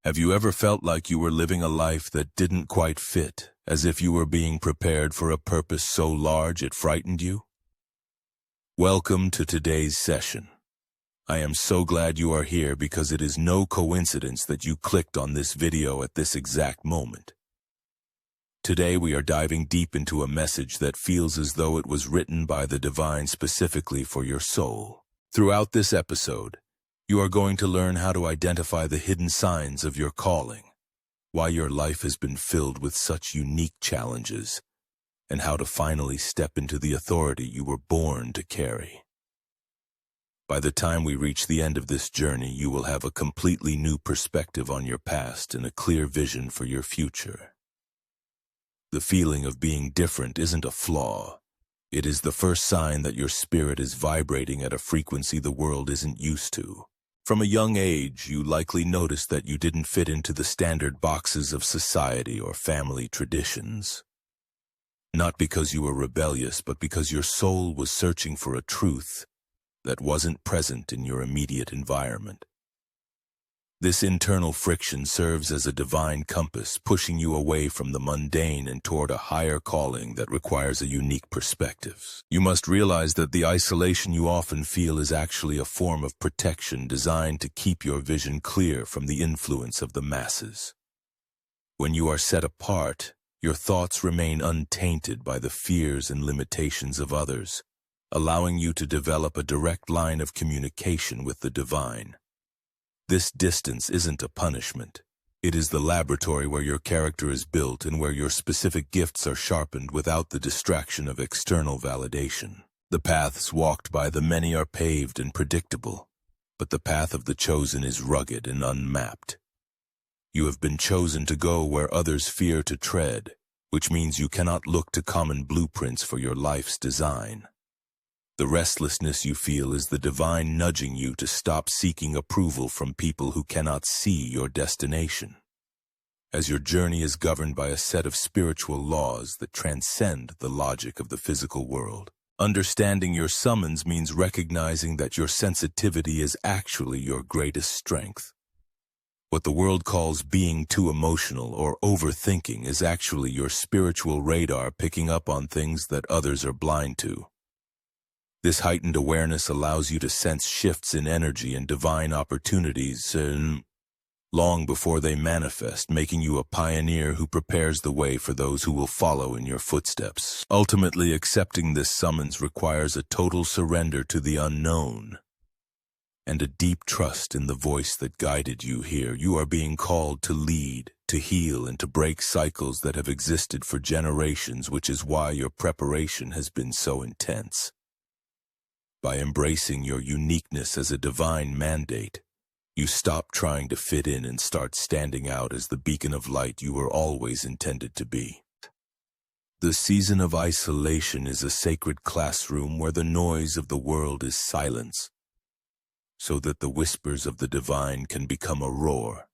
Have you ever felt like you were living a life that didn't quite fit, as if you were being prepared for a purpose so large it frightened you? Welcome to today's session. I am so glad you are here because it is no coincidence that you clicked on this video at this exact moment. Today we are diving deep into a message that feels as though it was written by the divine specifically for your soul. Throughout this episode, you are going to learn how to identify the hidden signs of your calling, why your life has been filled with such unique challenges, and how to finally step into the authority you were born to carry. By the time we reach the end of this journey, you will have a completely new perspective on your past and a clear vision for your future. The feeling of being different isn't a flaw. It is the first sign that your spirit is vibrating at a frequency the world isn't used to. From a young age, you likely noticed that you didn't fit into the standard boxes of society or family traditions. Not because you were rebellious, but because your soul was searching for a truth that wasn't present in your immediate environment. This internal friction serves as a divine compass, pushing you away from the mundane and toward a higher calling that requires a unique perspective. You must realize that the isolation you often feel is actually a form of protection designed to keep your vision clear from the influence of the masses. When you are set apart, your thoughts remain untainted by the fears and limitations of others, allowing you to develop a direct line of communication with the divine. This distance isn't a punishment. It is the laboratory where your character is built and where your specific gifts are sharpened without the distraction of external validation. The paths walked by the many are paved and predictable, but the path of the chosen is rugged and unmapped. You have been chosen to go where others fear to tread, which means you cannot look to common blueprints for your life's design. The restlessness you feel is the divine nudging you to stop seeking approval from people who cannot see your destination. As your journey is governed by a set of spiritual laws that transcend the logic of the physical world, understanding your summons means recognizing that your sensitivity is actually your greatest strength. What the world calls being too emotional or overthinking is actually your spiritual radar picking up on things that others are blind to. This heightened awareness allows you to sense shifts in energy and divine opportunities long before they manifest, making you a pioneer who prepares the way for those who will follow in your footsteps. Ultimately, accepting this summons requires a total surrender to the unknown and a deep trust in the voice that guided you here. You are being called to lead, to heal, and to break cycles that have existed for generations, which is why your preparation has been so intense. By embracing your uniqueness as a divine mandate, you stop trying to fit in and start standing out as the beacon of light you were always intended to be. The season of isolation is a sacred classroom where the noise of the world is silence, so that the whispers of the divine can become a roar.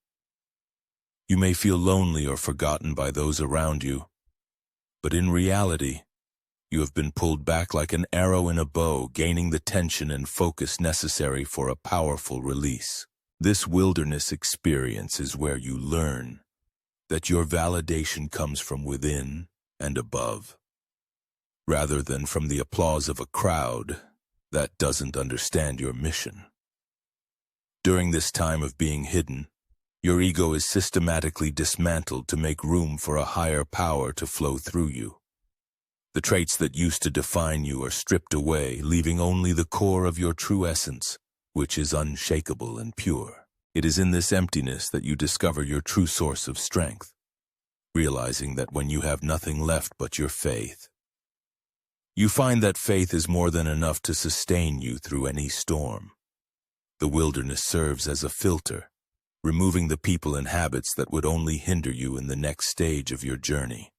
You may feel lonely or forgotten by those around you, but in reality, you have been pulled back like an arrow in a bow, gaining the tension and focus necessary for a powerful release. This wilderness experience is where you learn that your validation comes from within and above, rather than from the applause of a crowd that doesn't understand your mission. During this time of being hidden, your ego is systematically dismantled to make room for a higher power to flow through you. The traits that used to define you are stripped away, leaving only the core of your true essence, which is unshakable and pure. It is in this emptiness that you discover your true source of strength, realizing that when you have nothing left but your faith, you find that faith is more than enough to sustain you through any storm. The wilderness serves as a filter, removing the people and habits that would only hinder you in the next stage of your journey.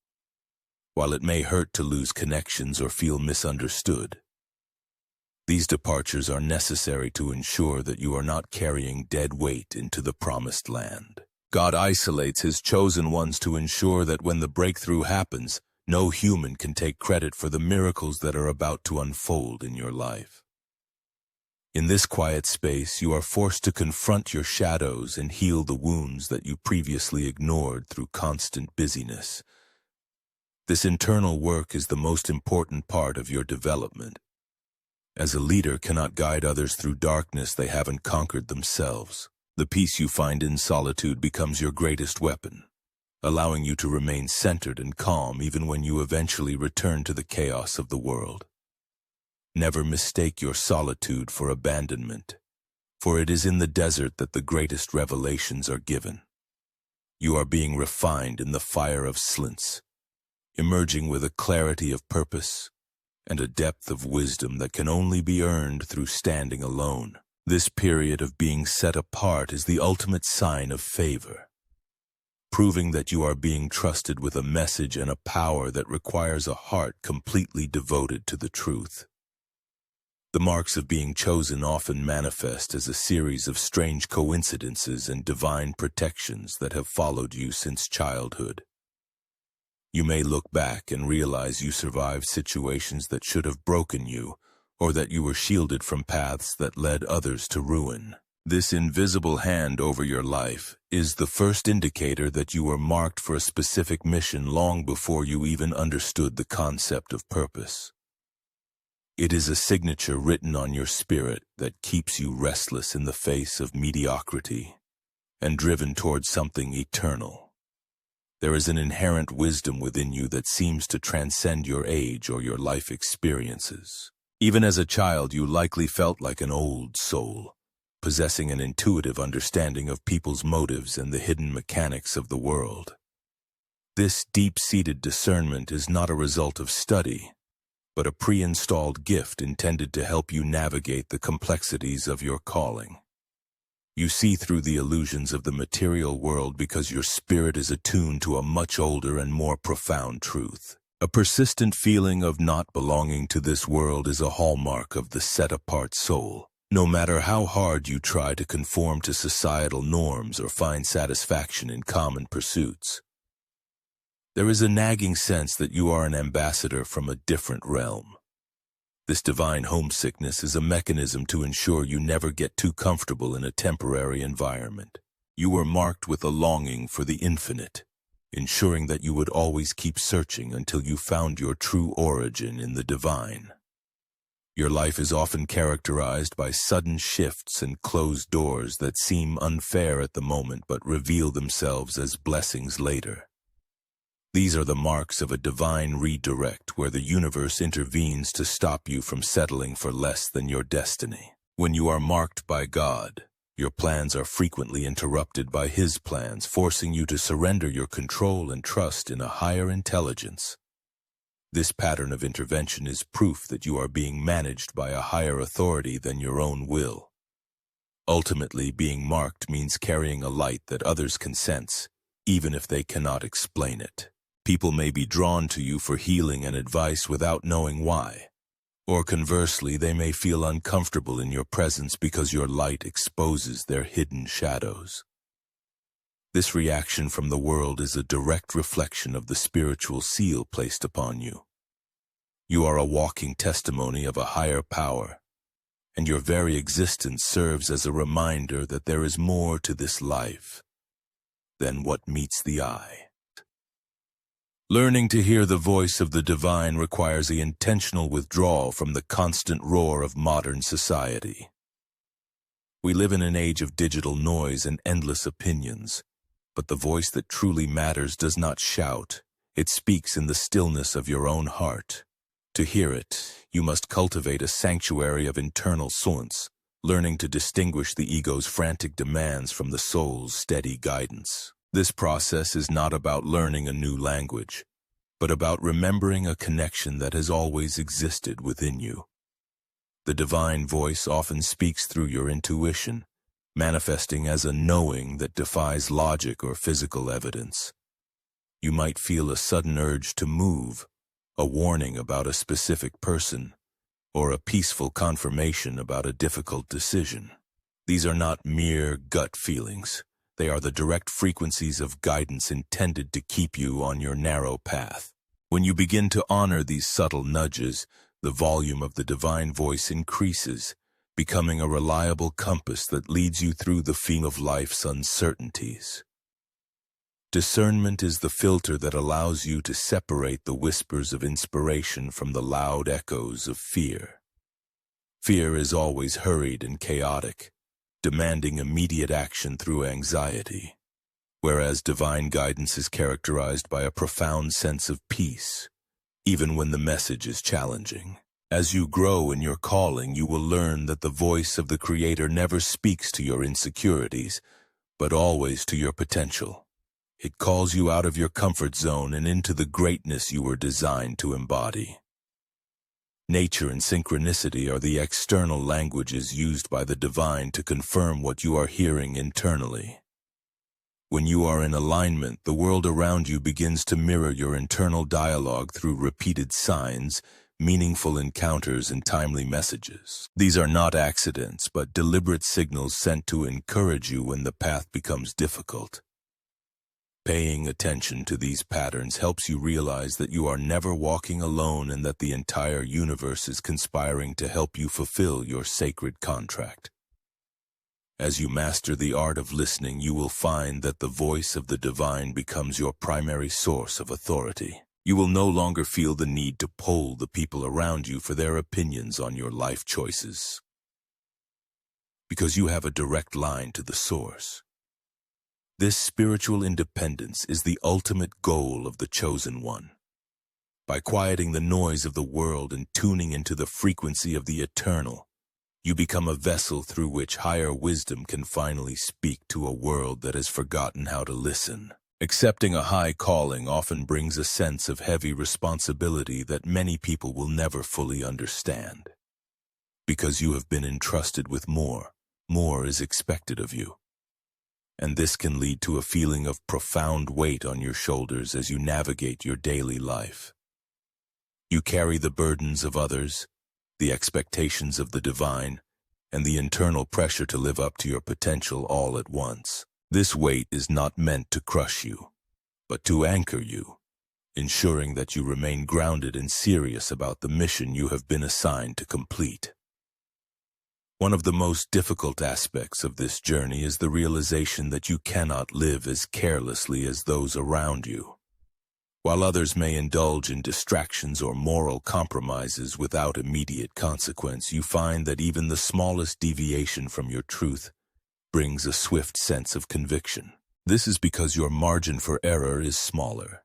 While it may hurt to lose connections or feel misunderstood, these departures are necessary to ensure that you are not carrying dead weight into the promised land. God isolates His chosen ones to ensure that when the breakthrough happens, no human can take credit for the miracles that are about to unfold in your life. In this quiet space, you are forced to confront your shadows and heal the wounds that you previously ignored through constant busyness. This internal work is the most important part of your development, as a leader cannot guide others through darkness they haven't conquered themselves. The peace you find in solitude becomes your greatest weapon, allowing you to remain centered and calm even when you eventually return to the chaos of the world. Never mistake your solitude for abandonment, for it is in the desert that the greatest revelations are given. You are being refined in the fire of slints, emerging with a clarity of purpose and a depth of wisdom that can only be earned through standing alone. This period of being set apart is the ultimate sign of favor, proving that you are being trusted with a message and a power that requires a heart completely devoted to the truth. The marks of being chosen often manifest as a series of strange coincidences and divine protections that have followed you since childhood. You may look back and realize you survived situations that should have broken you, or that you were shielded from paths that led others to ruin. This invisible hand over your life is the first indicator that you were marked for a specific mission long before you even understood the concept of purpose. It is a signature written on your spirit that keeps you restless in the face of mediocrity and driven towards something eternal. There is an inherent wisdom within you that seems to transcend your age or your life experiences. Even as a child, you likely felt like an old soul, possessing an intuitive understanding of people's motives and the hidden mechanics of the world. This deep-seated discernment is not a result of study, but a pre-installed gift intended to help you navigate the complexities of your calling. You see through the illusions of the material world because your spirit is attuned to a much older and more profound truth. A persistent feeling of not belonging to this world is a hallmark of the set-apart soul. No matter how hard you try to conform to societal norms or find satisfaction in common pursuits, there is a nagging sense that you are an ambassador from a different realm. This divine homesickness is a mechanism to ensure you never get too comfortable in a temporary environment. You were marked with a longing for the infinite, ensuring that you would always keep searching until you found your true origin in the divine. Your life is often characterized by sudden shifts and closed doors that seem unfair at the moment but reveal themselves as blessings later. These are the marks of a divine redirect where the universe intervenes to stop you from settling for less than your destiny. When you are marked by God, your plans are frequently interrupted by His plans, forcing you to surrender your control and trust in a higher intelligence. This pattern of intervention is proof that you are being managed by a higher authority than your own will. Ultimately, being marked means carrying a light that others can sense, even if they cannot explain it. People may be drawn to you for healing and advice without knowing why. Or conversely, they may feel uncomfortable in your presence because your light exposes their hidden shadows. This reaction from the world is a direct reflection of the spiritual seal placed upon you. You are a walking testimony of a higher power, and your very existence serves as a reminder that there is more to this life than what meets the eye. Learning to hear the voice of the divine requires the intentional withdrawal from the constant roar of modern society. We live in an age of digital noise and endless opinions, but the voice that truly matters does not shout. It speaks in the stillness of your own heart. To hear it, you must cultivate a sanctuary of internal silence, learning to distinguish the ego's frantic demands from the soul's steady guidance. This process is not about learning a new language, but about remembering a connection that has always existed within you. The divine voice often speaks through your intuition, manifesting as a knowing that defies logic or physical evidence. You might feel a sudden urge to move, a warning about a specific person, or a peaceful confirmation about a difficult decision. These are not mere gut feelings. They are the direct frequencies of guidance intended to keep you on your narrow path. When you begin to honor these subtle nudges, the volume of the divine voice increases, becoming a reliable compass that leads you through the feeling of life's uncertainties. Discernment is the filter that allows you to separate the whispers of inspiration from the loud echoes of fear. Fear is always hurried and chaotic, demanding immediate action through anxiety, whereas divine guidance is characterized by a profound sense of peace, even when the message is challenging. As you grow in your calling, you will learn that the voice of the Creator never speaks to your insecurities, but always to your potential. It calls you out of your comfort zone and into the greatness you were designed to embody. Nature and synchronicity are the external languages used by the divine to confirm what you are hearing internally. When you are in alignment, the world around you begins to mirror your internal dialogue through repeated signs, meaningful encounters, and timely messages. These are not accidents, but deliberate signals sent to encourage you when the path becomes difficult. Paying attention to these patterns helps you realize that you are never walking alone and that the entire universe is conspiring to help you fulfill your sacred contract. As you master the art of listening, you will find that the voice of the divine becomes your primary source of authority. You will no longer feel the need to poll the people around you for their opinions on your life choices, because you have a direct line to the source. This spiritual independence is the ultimate goal of the chosen one. By quieting the noise of the world and tuning into the frequency of the eternal, you become a vessel through which higher wisdom can finally speak to a world that has forgotten how to listen. Accepting a high calling often brings a sense of heavy responsibility that many people will never fully understand. Because you have been entrusted with more is expected of you. And this can lead to a feeling of profound weight on your shoulders as you navigate your daily life. You carry the burdens of others, the expectations of the divine, and the internal pressure to live up to your potential all at once. This weight is not meant to crush you, but to anchor you, ensuring that you remain grounded and serious about the mission you have been assigned to complete. One of the most difficult aspects of this journey is the realization that you cannot live as carelessly as those around you. While others may indulge in distractions or moral compromises without immediate consequence, you find that even the smallest deviation from your truth brings a swift sense of conviction. This is because your margin for error is smaller.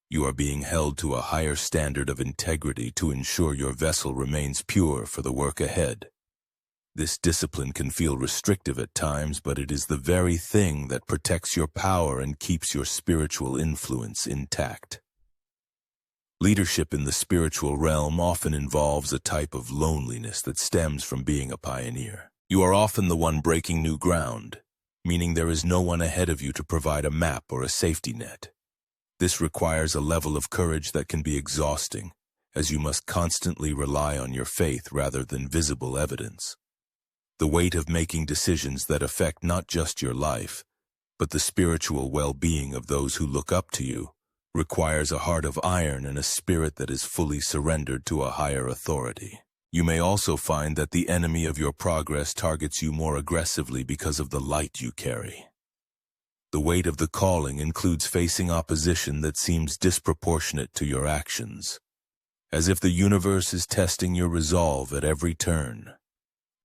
You are being held to a higher standard of integrity to ensure your vessel remains pure for the work ahead. This discipline can feel restrictive at times, but it is the very thing that protects your power and keeps your spiritual influence intact. Leadership in the spiritual realm often involves a type of loneliness that stems from being a pioneer. You are often the one breaking new ground, meaning there is no one ahead of you to provide a map or a safety net. This requires a level of courage that can be exhausting, as you must constantly rely on your faith rather than visible evidence. The weight of making decisions that affect not just your life, but the spiritual well-being of those who look up to you, requires a heart of iron and a spirit that is fully surrendered to a higher authority. You may also find that the enemy of your progress targets you more aggressively because of the light you carry. The weight of the calling includes facing opposition that seems disproportionate to your actions, as if the universe is testing your resolve at every turn.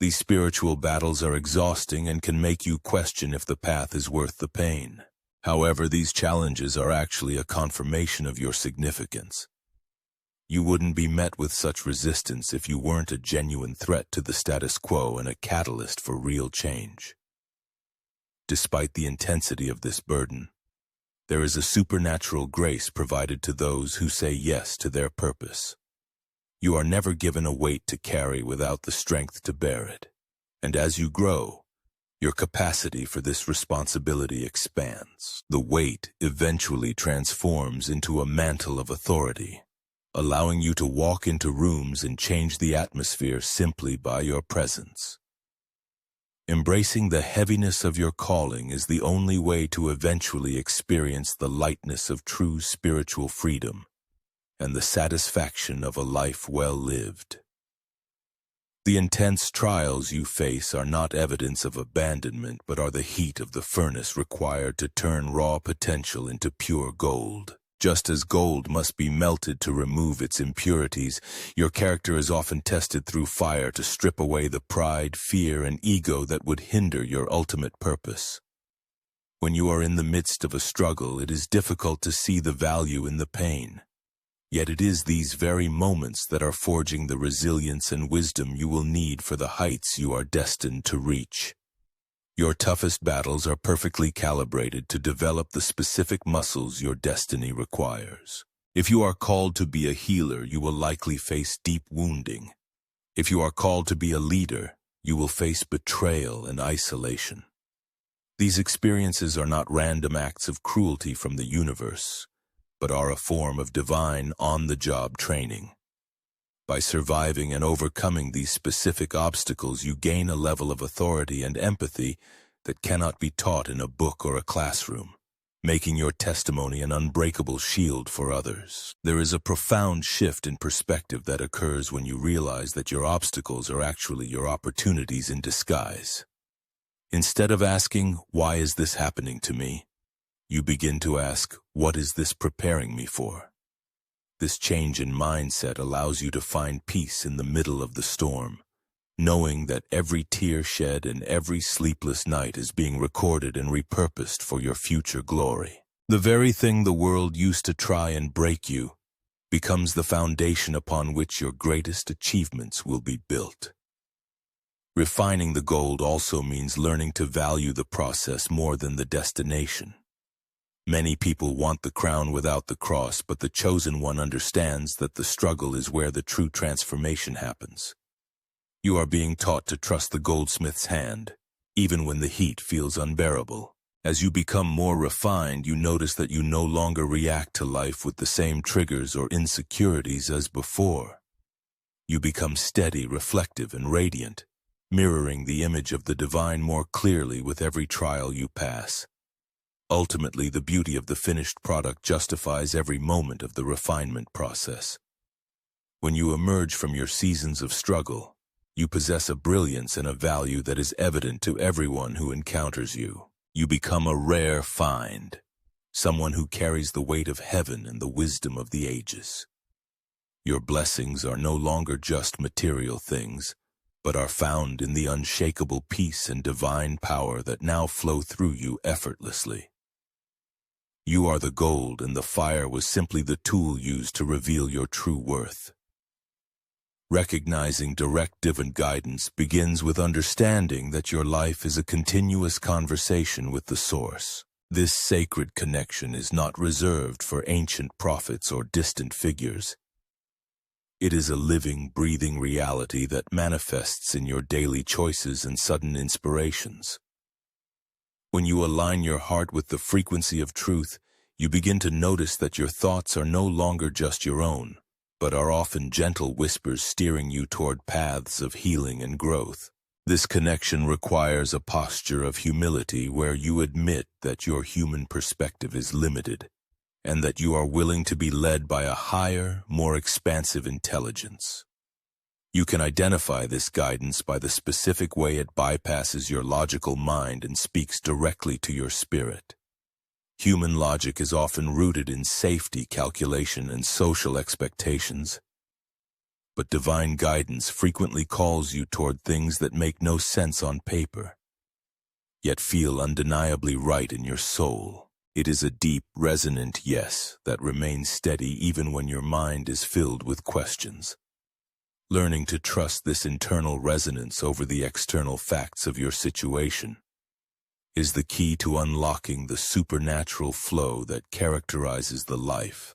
These spiritual battles are exhausting and can make you question if the path is worth the pain. However, these challenges are actually a confirmation of your significance. You wouldn't be met with such resistance if you weren't a genuine threat to the status quo and a catalyst for real change. Despite the intensity of this burden, there is a supernatural grace provided to those who say yes to their purpose. You are never given a weight to carry without the strength to bear it. And as you grow, your capacity for this responsibility expands. The weight eventually transforms into a mantle of authority, allowing you to walk into rooms and change the atmosphere simply by your presence. Embracing the heaviness of your calling is the only way to eventually experience the lightness of true spiritual freedom and the satisfaction of a life well lived. The intense trials you face are not evidence of abandonment, but are the heat of the furnace required to turn raw potential into pure gold. Just as gold must be melted to remove its impurities, your character is often tested through fire to strip away the pride, fear, and ego that would hinder your ultimate purpose. When you are in the midst of a struggle, it is difficult to see the value in the pain. Yet it is these very moments that are forging the resilience and wisdom you will need for the heights you are destined to reach. Your toughest battles are perfectly calibrated to develop the specific muscles your destiny requires. If you are called to be a healer, you will likely face deep wounding. If you are called to be a leader, you will face betrayal and isolation. These experiences are not random acts of cruelty from the universe, but are a form of divine on-the-job training. By surviving and overcoming these specific obstacles, you gain a level of authority and empathy that cannot be taught in a book or a classroom, making your testimony an unbreakable shield for others. There is a profound shift in perspective that occurs when you realize that your obstacles are actually your opportunities in disguise. Instead of asking, "Why is this happening to me?" you begin to ask, "What is this preparing me for?" This change in mindset allows you to find peace in the middle of the storm, knowing that every tear shed and every sleepless night is being recorded and repurposed for your future glory. The very thing the world used to try and break you becomes the foundation upon which your greatest achievements will be built. Refining the gold also means learning to value the process more than the destination. Many people want the crown without the cross, but the chosen one understands that the struggle is where the true transformation happens. You are being taught to trust the goldsmith's hand, even when the heat feels unbearable. As you become more refined, you notice that you no longer react to life with the same triggers or insecurities as before. You become steady, reflective, and radiant, mirroring the image of the divine more clearly with every trial you pass. Ultimately, the beauty of the finished product justifies every moment of the refinement process. When you emerge from your seasons of struggle, you possess a brilliance and a value that is evident to everyone who encounters you. You become a rare find, someone who carries the weight of heaven and the wisdom of the ages. Your blessings are no longer just material things, but are found in the unshakable peace and divine power that now flow through you effortlessly. You are the gold, and the fire was simply the tool used to reveal your true worth. Recognizing direct divine guidance begins with understanding that your life is a continuous conversation with the Source. This sacred connection is not reserved for ancient prophets or distant figures. It is a living, breathing reality that manifests in your daily choices and sudden inspirations. When you align your heart with the frequency of truth, you begin to notice that your thoughts are no longer just your own, but are often gentle whispers steering you toward paths of healing and growth. This connection requires a posture of humility where you admit that your human perspective is limited, and that you are willing to be led by a higher, more expansive intelligence. You can identify this guidance by the specific way it bypasses your logical mind and speaks directly to your spirit. Human logic is often rooted in safety, calculation, and social expectations. But divine guidance frequently calls you toward things that make no sense on paper, yet feel undeniably right in your soul. It is a deep, resonant yes that remains steady even when your mind is filled with questions. Learning to trust this internal resonance over the external facts of your situation is the key to unlocking the supernatural flow that characterizes the life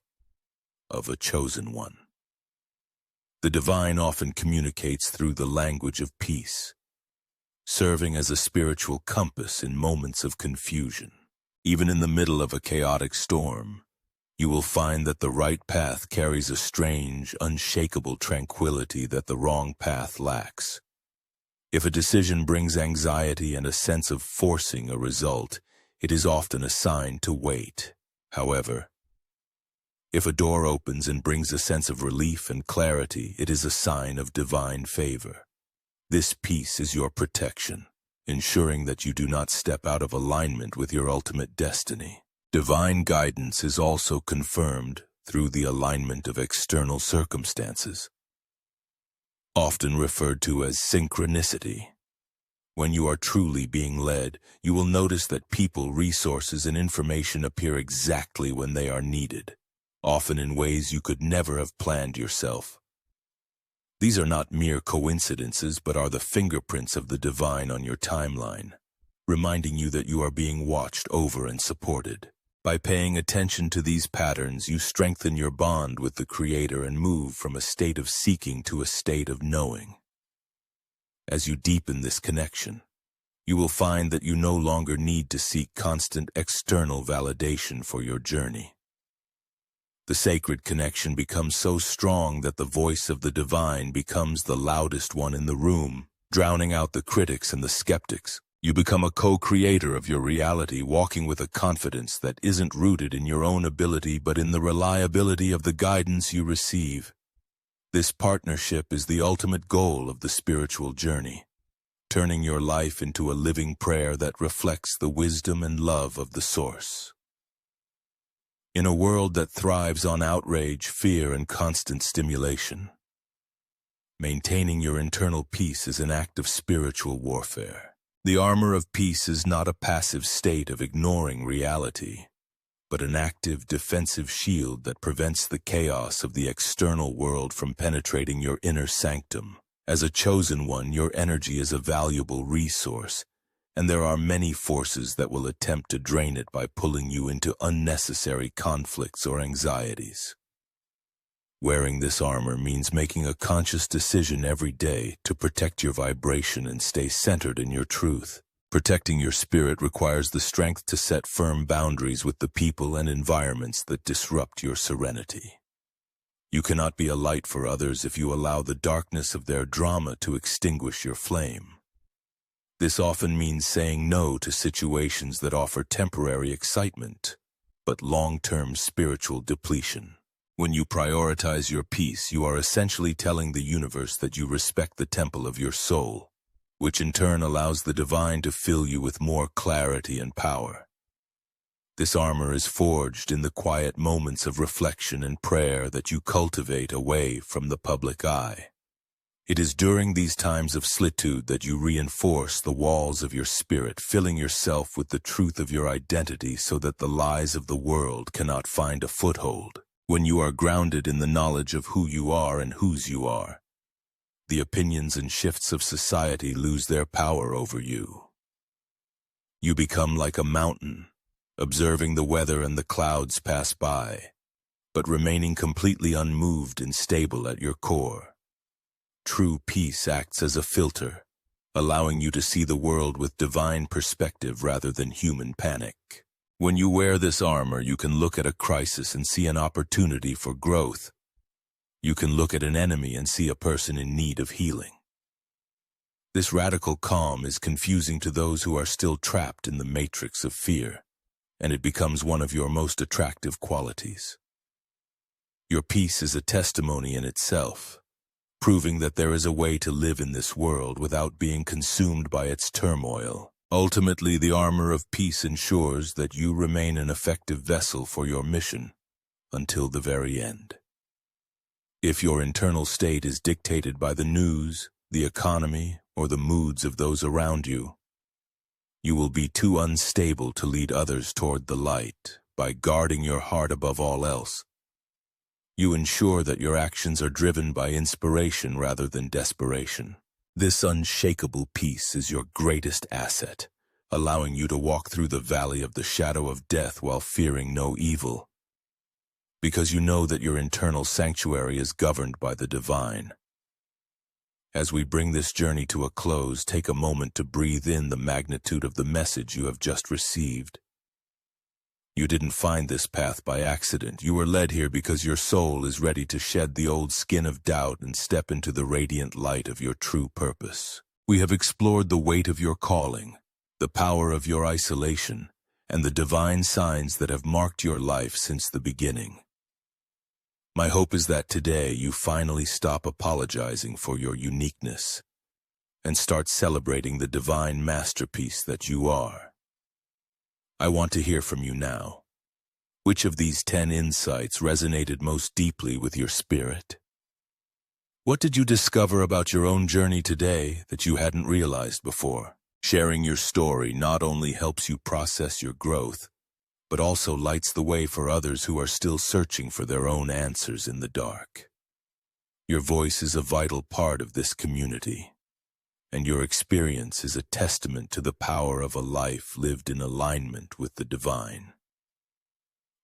of a chosen one. The divine often communicates through the language of peace, serving as a spiritual compass in moments of confusion. Even in the middle of a chaotic storm, you will find that the right path carries a strange, unshakable tranquility that the wrong path lacks. If a decision brings anxiety and a sense of forcing a result, it is often a sign to wait. However, if a door opens and brings a sense of relief and clarity, it is a sign of divine favor. This peace is your protection, ensuring that you do not step out of alignment with your ultimate destiny. Divine guidance is also confirmed through the alignment of external circumstances, often referred to as synchronicity. When you are truly being led, you will notice that people, resources, and information appear exactly when they are needed, often in ways you could never have planned yourself. These are not mere coincidences, but are the fingerprints of the divine on your timeline, reminding you that you are being watched over and supported. By paying attention to these patterns, you strengthen your bond with the Creator and move from a state of seeking to a state of knowing. As you deepen this connection, you will find that you no longer need to seek constant external validation for your journey. The sacred connection becomes so strong that the voice of the divine becomes the loudest one in the room, drowning out the critics and the skeptics. You become a co-creator of your reality, walking with a confidence that isn't rooted in your own ability but in the reliability of the guidance you receive. This partnership is the ultimate goal of the spiritual journey, turning your life into a living prayer that reflects the wisdom and love of the Source. In a world that thrives on outrage, fear, and constant stimulation, maintaining your internal peace is an act of spiritual warfare. The armor of peace is not a passive state of ignoring reality, but an active defensive shield that prevents the chaos of the external world from penetrating your inner sanctum. As a chosen one, your energy is a valuable resource, and there are many forces that will attempt to drain it by pulling you into unnecessary conflicts or anxieties. Wearing this armor means making a conscious decision every day to protect your vibration and stay centered in your truth. Protecting your spirit requires the strength to set firm boundaries with the people and environments that disrupt your serenity. You cannot be a light for others if you allow the darkness of their drama to extinguish your flame. This often means saying no to situations that offer temporary excitement, but long-term spiritual depletion. When you prioritize your peace, you are essentially telling the universe that you respect the temple of your soul, which in turn allows the divine to fill you with more clarity and power. This armor is forged in the quiet moments of reflection and prayer that you cultivate away from the public eye. It is during these times of solitude that you reinforce the walls of your spirit, filling yourself with the truth of your identity so that the lies of the world cannot find a foothold. When you are grounded in the knowledge of who you are and whose you are, the opinions and shifts of society lose their power over you. You become like a mountain, observing the weather and the clouds pass by, but remaining completely unmoved and stable at your core. True peace acts as a filter, allowing you to see the world with divine perspective rather than human panic. When you wear this armor, you can look at a crisis and see an opportunity for growth. You can look at an enemy and see a person in need of healing. This radical calm is confusing to those who are still trapped in the matrix of fear, and it becomes one of your most attractive qualities. Your peace is a testimony in itself, proving that there is a way to live in this world without being consumed by its turmoil. Ultimately, the armor of peace ensures that you remain an effective vessel for your mission until the very end. If your internal state is dictated by the news, the economy, or the moods of those around you, you will be too unstable to lead others toward the light. By guarding your heart above all else, you ensure that your actions are driven by inspiration rather than desperation. This unshakable peace is your greatest asset, allowing you to walk through the valley of the shadow of death while fearing no evil, because you know that your internal sanctuary is governed by the divine. As we bring this journey to a close, take a moment to breathe in the magnitude of the message you have just received. You didn't find this path by accident. You were led here because your soul is ready to shed the old skin of doubt and step into the radiant light of your true purpose. We have explored the weight of your calling, the power of your isolation, and the divine signs that have marked your life since the beginning. My hope is that today you finally stop apologizing for your uniqueness and start celebrating the divine masterpiece that you are. I want to hear from you now. Which of these 10 insights resonated most deeply with your spirit? What did you discover about your own journey today that you hadn't realized before? Sharing your story not only helps you process your growth, but also lights the way for others who are still searching for their own answers in the dark. Your voice is a vital part of this community, and your experience is a testament to the power of a life lived in alignment with the divine.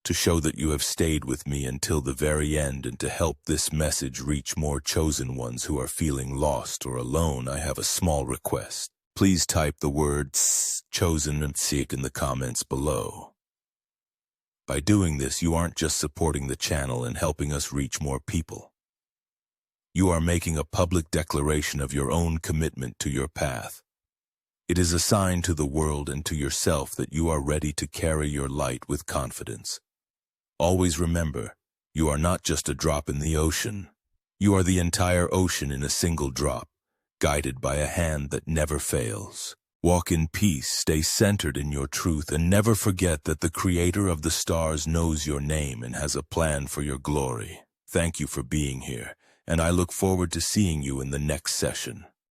To show that you have stayed with me until the very end and to help this message reach more chosen ones who are feeling lost or alone, I have a small request. Please type the words chosen and seek in the comments below. By doing this, you aren't just supporting the channel and helping us reach more people. You are making a public declaration of your own commitment to your path. It is a sign to the world and to yourself that you are ready to carry your light with confidence. Always remember, you are not just a drop in the ocean. You are the entire ocean in a single drop, guided by a hand that never fails. Walk in peace, stay centered in your truth, and never forget that the Creator of the stars knows your name and has a plan for your glory. Thank you for being here, and I look forward to seeing you in the next session.